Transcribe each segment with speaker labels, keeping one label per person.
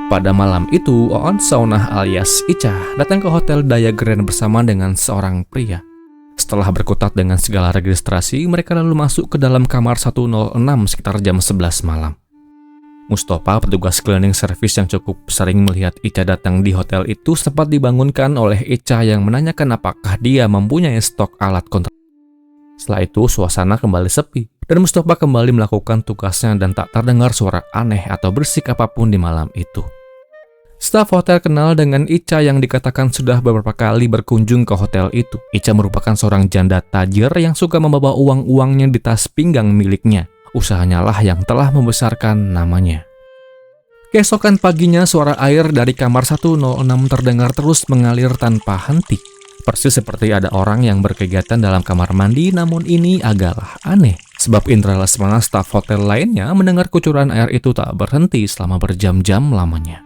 Speaker 1: Pada malam itu, Oon Saunah alias Icha datang ke Hotel Daya Grand bersama dengan seorang pria. Setelah berkutat dengan segala registrasi, mereka lalu masuk ke dalam kamar 106 sekitar jam 11 malam. Mustafa, petugas cleaning service yang cukup sering melihat Icha datang di hotel itu, sempat dibangunkan oleh Icha yang menanyakan apakah dia mempunyai stok alat kontrasepsi. Setelah itu, suasana kembali sepi, dan Mustafa kembali melakukan tugasnya dan tak terdengar suara aneh atau bersik apapun di malam itu. Staf hotel kenal dengan Icha yang dikatakan sudah beberapa kali berkunjung ke hotel itu. Icha merupakan seorang janda tajir yang suka membawa uang-uangnya di tas pinggang miliknya. Usahanya lah yang telah membesarkan namanya. Keesokan paginya, suara air dari kamar 106 terdengar terus mengalir tanpa henti. Persis seperti ada orang yang berkegiatan dalam kamar mandi, namun ini agaklah aneh. Sebab Indra Lesmana, staf hotel lainnya, mendengar kucuran air itu tak berhenti selama berjam-jam lamanya.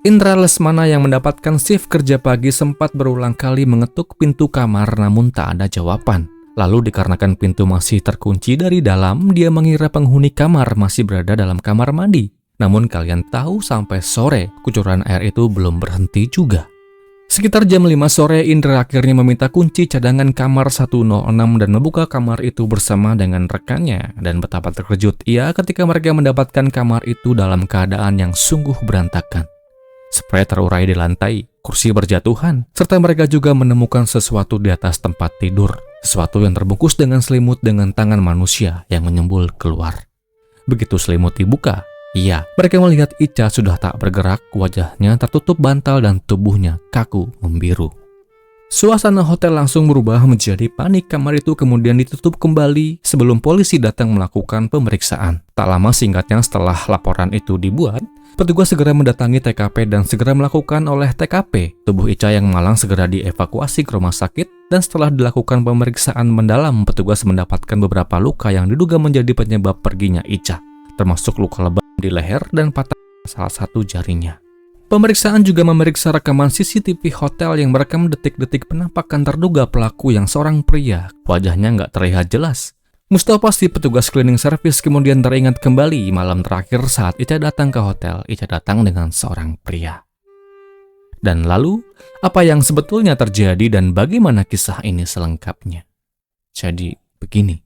Speaker 1: Indra Lesmana yang mendapatkan shift kerja pagi sempat berulang kali mengetuk pintu kamar namun tak ada jawaban. Lalu dikarenakan pintu masih terkunci dari dalam, dia mengira penghuni kamar masih berada dalam kamar mandi. Namun kalian tahu sampai sore, kucuran air itu belum berhenti juga. Sekitar jam 5 sore, Indra akhirnya meminta kunci cadangan kamar 106 dan membuka kamar itu bersama dengan rekannya. Dan betapa terkejut ia ketika mereka mendapatkan kamar itu dalam keadaan yang sungguh berantakan. Spray terurai di lantai, kursi berjatuhan, serta mereka juga menemukan sesuatu di atas tempat tidur. Sesuatu yang terbungkus dengan selimut dengan tangan manusia yang menyembul keluar. Begitu selimut dibuka, mereka melihat Icha sudah tak bergerak, wajahnya tertutup bantal dan tubuhnya kaku membiru. Suasana hotel langsung berubah menjadi panik. Kamar itu kemudian ditutup kembali sebelum polisi datang melakukan pemeriksaan. Tak lama singkatnya setelah laporan itu dibuat, petugas segera mendatangi TKP dan segera melakukan oleh TKP. Tubuh Icha yang malang segera dievakuasi ke rumah sakit dan setelah dilakukan pemeriksaan mendalam, petugas mendapatkan beberapa luka yang diduga menjadi penyebab perginya Icha, termasuk luka lebam di leher dan patah salah satu jarinya. Pemeriksaan juga memeriksa rekaman CCTV hotel yang merekam detik-detik penampakan terduga pelaku yang seorang pria. Wajahnya nggak terlihat jelas. Mustafa, si petugas cleaning service, kemudian teringat kembali malam terakhir saat Icha datang ke hotel. Icha datang dengan seorang pria. Dan lalu, apa yang sebetulnya terjadi dan bagaimana kisah ini selengkapnya? Jadi, begini.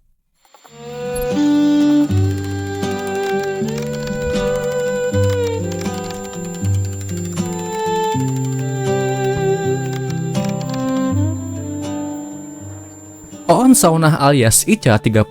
Speaker 1: Oon Saunah alias Icha, 37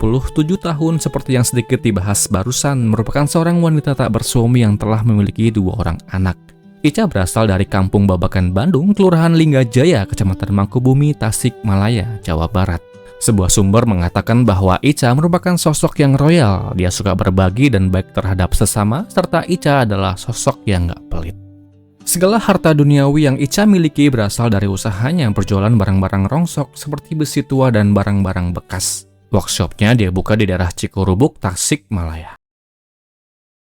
Speaker 1: tahun, seperti yang sedikit dibahas barusan, merupakan seorang wanita tak bersuami yang telah memiliki 2 orang anak. Icha berasal dari Kampung Babakan, Bandung, Kelurahan Linggajaya, Kecamatan Mangkubumi, Tasikmalaya, Jawa Barat. Sebuah sumber mengatakan bahwa Icha merupakan sosok yang royal, dia suka berbagi dan baik terhadap sesama, serta Icha adalah sosok yang gak pelit. Segala harta duniawi yang Icha miliki berasal dari usahanya berjualan barang-barang rongsok seperti besi tua dan barang-barang bekas. Workshopnya dia buka di daerah Cikurubuk, Tasikmalaya.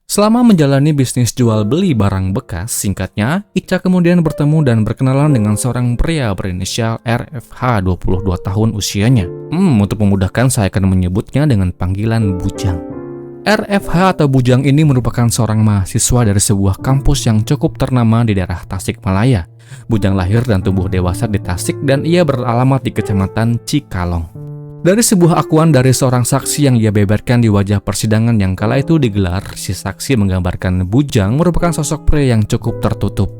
Speaker 1: Selama menjalani bisnis jual beli barang bekas, singkatnya, Icha kemudian bertemu dan berkenalan dengan seorang pria berinisial RFH, 22 tahun usianya. Untuk memudahkan saya akan menyebutnya dengan panggilan Bujang. RFH atau Bujang ini merupakan seorang mahasiswa dari sebuah kampus yang cukup ternama di daerah Tasikmalaya. Bujang lahir dan tumbuh dewasa di Tasik dan ia beralamat di Kecamatan Cikalong. Dari sebuah akuan dari seorang saksi yang ia beberkan di wajah persidangan yang kala itu digelar, si saksi menggambarkan Bujang merupakan sosok pria yang cukup tertutup.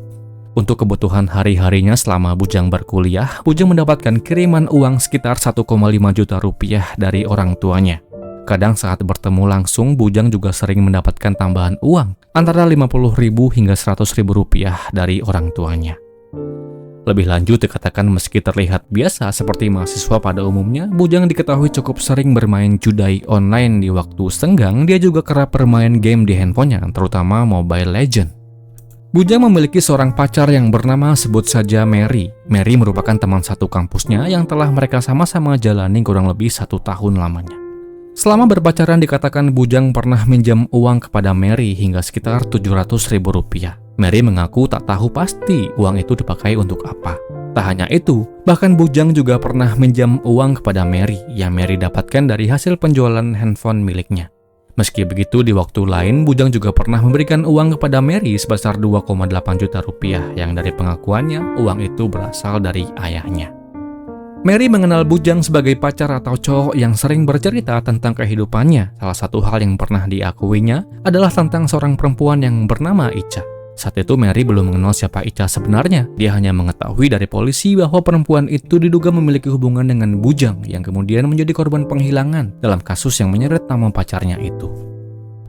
Speaker 1: Untuk kebutuhan hari-harinya selama Bujang berkuliah, Bujang mendapatkan kiriman uang sekitar 1,5 juta rupiah dari orang tuanya. Kadang saat bertemu langsung, Bujang juga sering mendapatkan tambahan uang, antara 50.000 hingga 100.000 rupiah dari orang tuanya. Lebih lanjut dikatakan meski terlihat biasa seperti mahasiswa pada umumnya, Bujang diketahui cukup sering bermain judai online di waktu senggang. Dia juga kerap bermain game di handphonenya, terutama Mobile Legends. Bujang memiliki seorang pacar yang bernama sebut saja Mary. Mary merupakan teman satu kampusnya yang telah mereka sama-sama jalani kurang lebih 1 tahun lamanya. Selama berpacaran dikatakan Bujang pernah minjam uang kepada Mary hingga sekitar 700.000 rupiah. Mary mengaku tak tahu pasti uang itu dipakai untuk apa. Tak hanya itu, bahkan Bujang juga pernah minjam uang kepada Mary yang Mary dapatkan dari hasil penjualan handphone miliknya. Meski begitu, di waktu lain, Bujang juga pernah memberikan uang kepada Mary sebesar 2,8 juta rupiah yang dari pengakuannya, uang itu berasal dari ayahnya. Mary mengenal Bujang sebagai pacar atau cowok yang sering bercerita tentang kehidupannya. Salah satu hal yang pernah diakuinya adalah tentang seorang perempuan yang bernama Ica. Saat itu Mary belum mengenal siapa Ica sebenarnya. Dia hanya mengetahui dari polisi bahwa perempuan itu diduga memiliki hubungan dengan Bujang yang kemudian menjadi korban penghilangan dalam kasus yang menyeret nama pacarnya itu.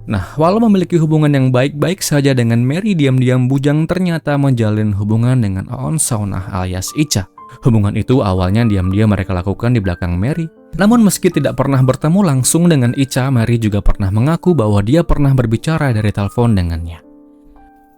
Speaker 1: Nah, walau memiliki hubungan yang baik-baik saja dengan Mary, diam-diam Bujang ternyata menjalin hubungan dengan Oon Saunah alias Ica. Hubungan itu awalnya diam-diam mereka lakukan di belakang Mary. Namun meski tidak pernah bertemu langsung dengan Ica, Mary juga pernah mengaku bahwa dia pernah berbicara dari telepon dengannya.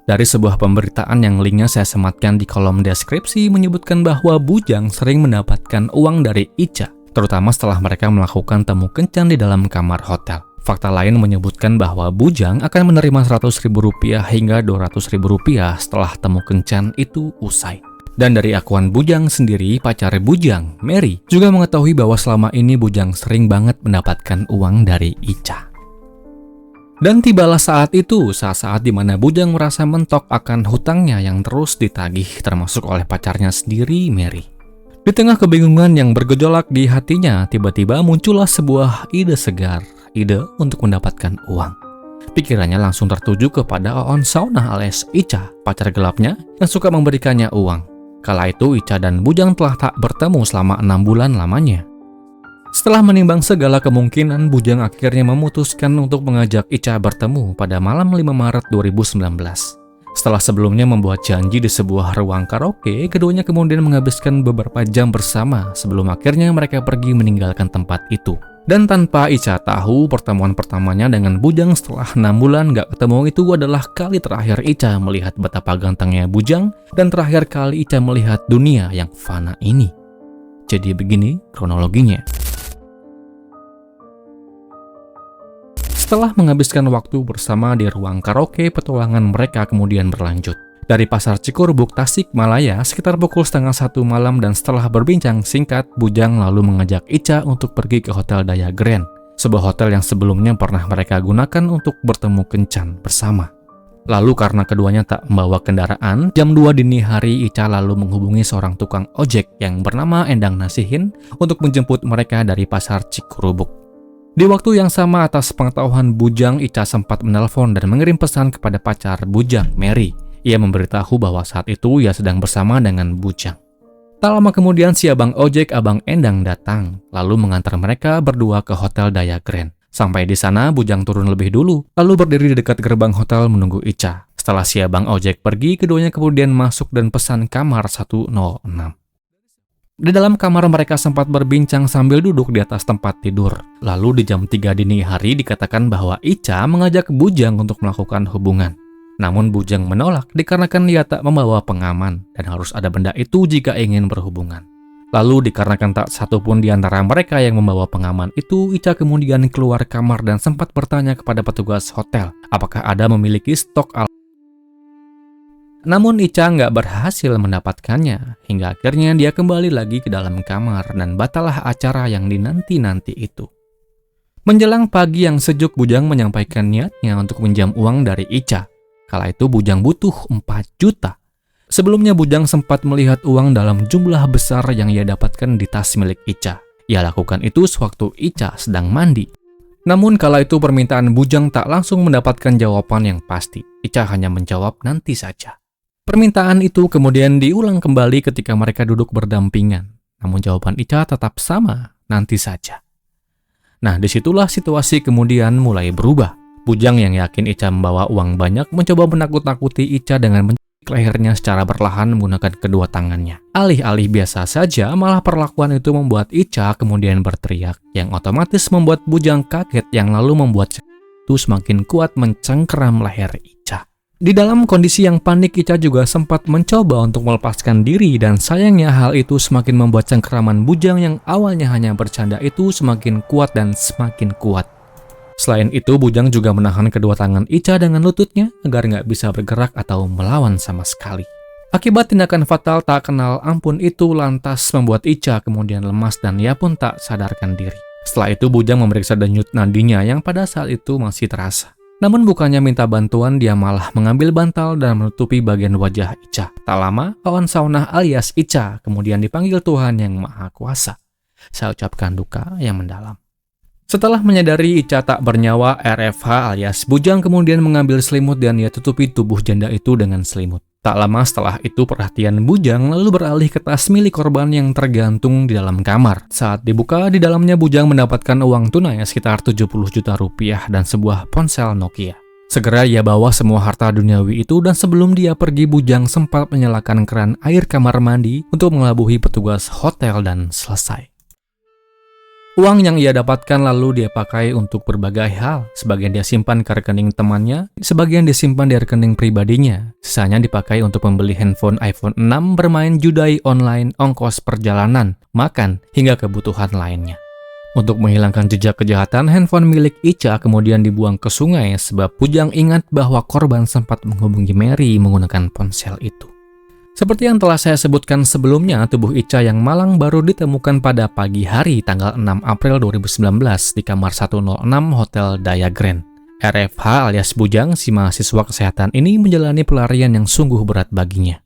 Speaker 1: Dari sebuah pemberitaan yang linknya saya sematkan di kolom deskripsi menyebutkan bahwa Bujang sering mendapatkan uang dari Ica, terutama setelah mereka melakukan temu kencan di dalam kamar hotel. Fakta lain menyebutkan bahwa Bujang akan menerima Rp100.000 hingga Rp200.000 setelah temu kencan itu usai. Dan dari akuan Bujang sendiri, pacar Bujang, Mary, juga mengetahui bahwa selama ini Bujang sering banget mendapatkan uang dari Ica. Dan tibalah saat itu, saat-saat di mana Bujang merasa mentok akan hutangnya yang terus ditagih termasuk oleh pacarnya sendiri, Mary. Di tengah kebingungan yang bergejolak di hatinya, tiba-tiba muncullah sebuah ide segar, ide untuk mendapatkan uang. Pikirannya langsung tertuju kepada Oon Saunah alias Ica, pacar gelapnya yang suka memberikannya uang. Kala itu Ica dan Bujang telah tak bertemu selama 6 bulan lamanya. Setelah menimbang segala kemungkinan, Bujang akhirnya memutuskan untuk mengajak Ica bertemu pada malam 5 Maret 2019. Setelah sebelumnya membuat janji di sebuah ruang karaoke, keduanya kemudian menghabiskan beberapa jam bersama sebelum akhirnya mereka pergi meninggalkan tempat itu. Dan tanpa Ica tahu, pertemuan pertamanya dengan Bujang setelah 6 bulan gak ketemu itu adalah kali terakhir Ica melihat betapa gantengnya Bujang dan terakhir kali Ica melihat dunia yang fana ini. Jadi begini kronologinya. Setelah menghabiskan waktu bersama di ruang karaoke, petualangan mereka kemudian berlanjut. Dari Pasar Cikurbuk, Tasikmalaya, sekitar pukul 12:30 malam dan setelah berbincang singkat, Bujang lalu mengajak Ica untuk pergi ke Hotel Daya Grand, sebuah hotel yang sebelumnya pernah mereka gunakan untuk bertemu kencan bersama. Lalu karena keduanya tak membawa kendaraan, jam 2 dini hari Ica lalu menghubungi seorang tukang ojek yang bernama Endang Nasihin untuk menjemput mereka dari Pasar Cikurbuk. Di waktu yang sama, atas pengetahuan Bujang, Ica sempat menelpon dan mengirim pesan kepada pacar Bujang, Mary. Ia memberitahu bahwa saat itu ia sedang bersama dengan Bujang. Tak lama kemudian si abang ojek, Abang Endang, datang, lalu mengantar mereka berdua ke Hotel Daya Grand. Sampai di sana, Bujang turun lebih dulu, lalu berdiri di dekat gerbang hotel menunggu Ica. Setelah si abang ojek pergi, keduanya kemudian masuk dan pesan kamar 106. Di dalam kamar mereka sempat berbincang sambil duduk di atas tempat tidur. Lalu di jam 3 dini hari dikatakan bahwa Ica mengajak Bujang untuk melakukan hubungan. Namun Bujang menolak dikarenakan dia tak membawa pengaman dan harus ada benda itu jika ingin berhubungan. Lalu dikarenakan tak satupun di antara mereka yang membawa pengaman itu, Ica kemudian keluar kamar dan sempat bertanya kepada petugas hotel apakah ada memiliki stok alkohol. Namun Ica nggak berhasil mendapatkannya, hingga akhirnya dia kembali lagi ke dalam kamar dan batallah acara yang dinanti-nanti itu. Menjelang pagi yang sejuk, Bujang menyampaikan niatnya untuk pinjam uang dari Ica. Kala itu Bujang butuh 4 juta. Sebelumnya Bujang sempat melihat uang dalam jumlah besar yang ia dapatkan di tas milik Ica. Ia lakukan itu sewaktu Ica sedang mandi. Namun kala itu permintaan Bujang tak langsung mendapatkan jawaban yang pasti. Ica hanya menjawab nanti saja. Permintaan itu kemudian diulang kembali ketika mereka duduk berdampingan. Namun jawaban Ica tetap sama, nanti saja. Nah, disitulah situasi kemudian mulai berubah. Bujang yang yakin Ica membawa uang banyak mencoba menakut-nakuti Ica dengan mencekik lehernya secara perlahan menggunakan kedua tangannya. Alih-alih biasa saja, malah perlakuan itu membuat Ica kemudian berteriak, yang otomatis membuat Bujang kaget yang lalu membuat itu semakin kuat mencengkeram leher Ica. Di dalam kondisi yang panik, Ica juga sempat mencoba untuk melepaskan diri dan sayangnya hal itu semakin membuat cengkeraman Bujang yang awalnya hanya bercanda itu semakin kuat dan semakin kuat. Selain itu, Bujang juga menahan kedua tangan Ica dengan lututnya agar nggak bisa bergerak atau melawan sama sekali. Akibat tindakan fatal tak kenal ampun itu lantas membuat Ica kemudian lemas dan ia pun tak sadarkan diri. Setelah itu Bujang memeriksa denyut nadinya yang pada saat itu masih terasa. Namun bukannya minta bantuan, dia malah mengambil bantal dan menutupi bagian wajah Ica. Tak lama, Aon Saunah alias Ica kemudian dipanggil Tuhan Yang Maha Kuasa. Saya ucapkan duka yang mendalam. Setelah menyadari Ica tak bernyawa, RFH alias Bujang kemudian mengambil selimut dan ia tutupi tubuh janda itu dengan selimut. Tak lama setelah itu perhatian Bujang lalu beralih ke tas milik korban yang tergantung di dalam kamar. Saat dibuka, di dalamnya Bujang mendapatkan uang tunai sekitar 70 juta rupiah dan sebuah ponsel Nokia. Segera ia bawa semua harta duniawi itu dan sebelum dia pergi Bujang sempat menyalakan keran air kamar mandi untuk mengelabuhi petugas hotel dan selesai. Uang yang ia dapatkan lalu dia pakai untuk berbagai hal. Sebagian dia simpan ke rekening temannya, sebagian disimpan di rekening pribadinya. Sisanya dipakai untuk membeli handphone iPhone 6, bermain judi online, ongkos perjalanan, makan, hingga kebutuhan lainnya. Untuk menghilangkan jejak kejahatan, handphone milik Ica kemudian dibuang ke sungai sebab Bujang ingat bahwa korban sempat menghubungi Mary menggunakan ponsel itu. Seperti yang telah saya sebutkan sebelumnya, tubuh Ica yang malang baru ditemukan pada pagi hari tanggal 6 April 2019 di kamar 106 Hotel Daya Grand. RFH alias Bujang, si mahasiswa kesehatan ini menjalani pelarian yang sungguh berat baginya.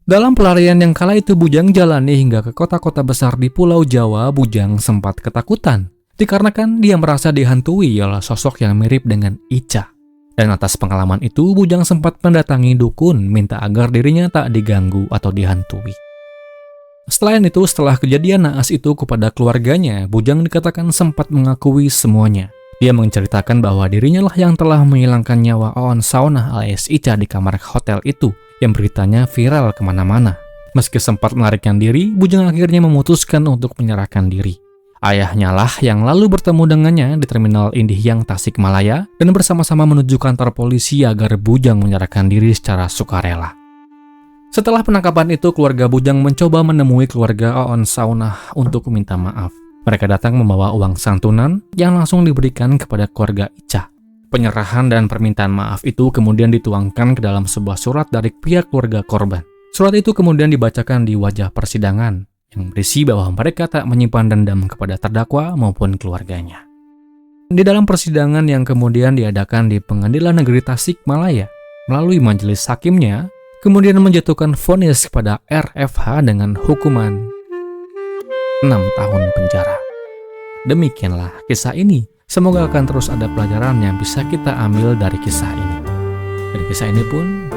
Speaker 1: Dalam pelarian yang kala itu Bujang jalani hingga ke kota-kota besar di Pulau Jawa, Bujang sempat ketakutan dikarenakan dia merasa dihantui oleh sosok yang mirip dengan Ica. Dan atas pengalaman itu, Bujang sempat mendatangi dukun minta agar dirinya tak diganggu atau dihantui. Selain itu, setelah kejadian naas itu kepada keluarganya, Bujang dikatakan sempat mengakui semuanya. Dia menceritakan bahwa dirinya lah yang telah menghilangkan nyawa Aon Saunah alias Ica di kamar hotel itu, yang beritanya viral kemana-mana. Meski sempat melarikan diri, Bujang akhirnya memutuskan untuk menyerahkan diri. Ayahnya lah yang lalu bertemu dengannya di Terminal Indihiyang Tasikmalaya dan bersama-sama menuju kantor polisi agar Bujang menyerahkan diri secara sukarela. Setelah penangkapan itu, keluarga Bujang mencoba menemui keluarga Aon Saunah untuk meminta maaf. Mereka datang membawa uang santunan yang langsung diberikan kepada keluarga Ica. Penyerahan dan permintaan maaf itu kemudian dituangkan ke dalam sebuah surat dari pihak keluarga korban. Surat itu kemudian dibacakan di wajah persidangan, yang berisi bahwa mereka tak menyimpan dendam kepada terdakwa maupun keluarganya. Di dalam persidangan yang kemudian diadakan di Pengadilan Negeri Tasikmalaya, melalui majelis hakimnya, kemudian menjatuhkan vonis kepada RFH dengan hukuman 6 tahun penjara. Demikianlah kisah ini. Semoga akan terus ada pelajaran yang bisa kita ambil dari kisah ini. Dan kisah ini pun